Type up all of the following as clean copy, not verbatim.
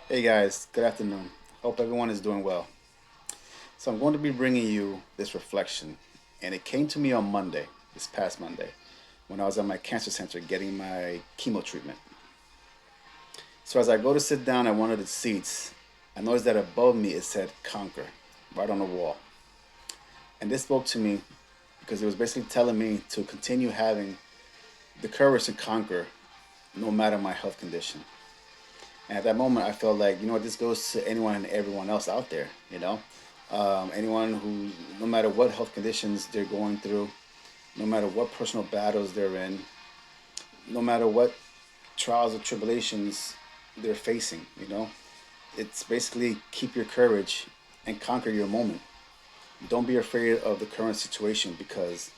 Hey guys, good afternoon. Hope everyone is doing well. So, I'm going to be bringing you this reflection, and it came to me on Monday, this past Monday, when I was at my cancer center getting my chemo treatment. So, as I go to sit down at one of the seats, I noticed that above me it said Conquer right on the wall. And this spoke to me because it was basically telling me to continue having the courage to conquer no matter my health condition. And at that moment, I felt like, this goes to anyone and everyone else out there. Anyone who, no matter what health conditions they're going through, no matter what personal battles they're in, no matter what trials or tribulations they're facing. It's basically keep your courage and conquer your moment. Don't be afraid of the current situation because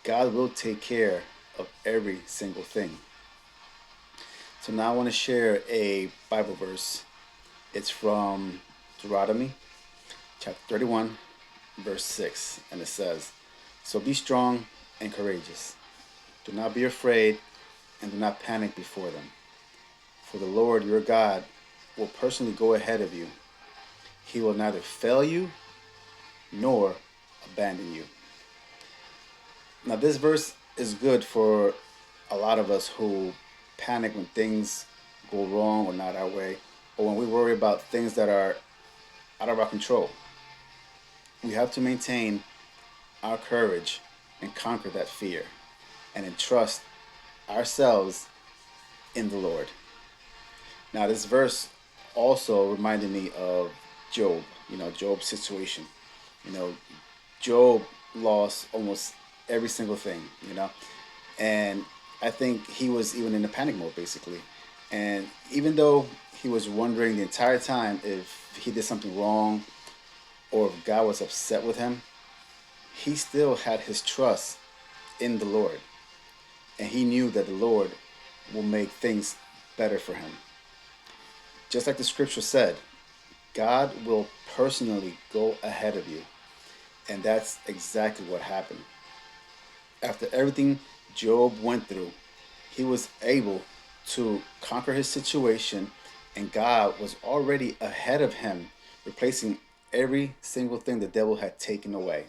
God will take care of every single thing. So now I want to share a Bible verse. It's from Deuteronomy chapter 31, verse 6, and it says, "So be strong and courageous. Do not be afraid and do not panic before them. For the Lord your God will personally go ahead of you. He will neither fail you nor abandon you." Now, this verse is good for a lot of us who panic when things go wrong or not our way, or when we worry about things that are out of our control. We have to maintain our courage and conquer that fear and entrust ourselves in the Lord. Now, this verse also reminded me of Job, Job's situation. You know, Job lost almost every single thing. And I think he was even in a panic mode, basically. And even though he was wondering the entire time if he did something wrong or if God was upset with him, he still had his trust in the Lord. And he knew that the Lord will make things better for him. Just like the scripture said, God will personally go ahead of you. And that's exactly what happened. After everything Job went through, he was able to conquer his situation, and God was already ahead of him, replacing every single thing the devil had taken away.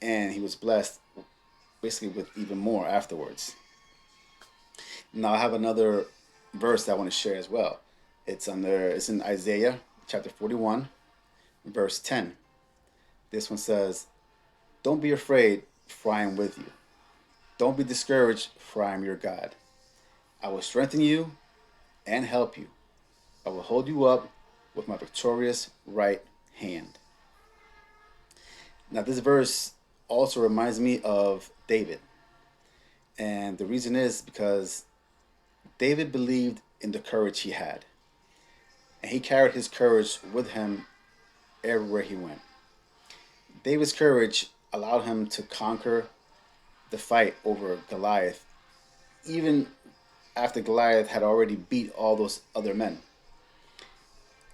And he was blessed basically with even more afterwards. Now I have another verse that I want to share as well. It's in Isaiah chapter 41, verse 10. This one says, "Don't be afraid, for I am with you. Don't be discouraged, for I am your God. I will strengthen you and help you. I will hold you up with my victorious right hand." Now, this verse also reminds me of David. And the reason is because David believed in the courage he had. And he carried his courage with him everywhere he went. David's courage allowed him to conquer the fight over Goliath, even after Goliath had already beat all those other men.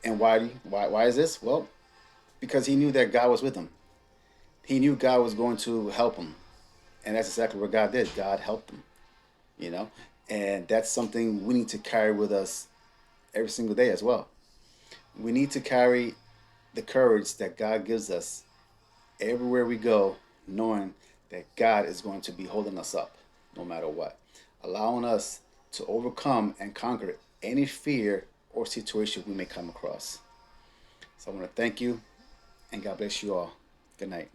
And why is this? Well, because he knew that God was with him. He knew God was going to help him. And that's exactly what God did. God helped him, you know? And that's something we need to carry with us every single day as well. We need to carry the courage that God gives us everywhere we go, knowing that God is going to be holding us up no matter what, allowing us to overcome and conquer any fear or situation we may come across. So I want to thank you and God bless you all. Good night.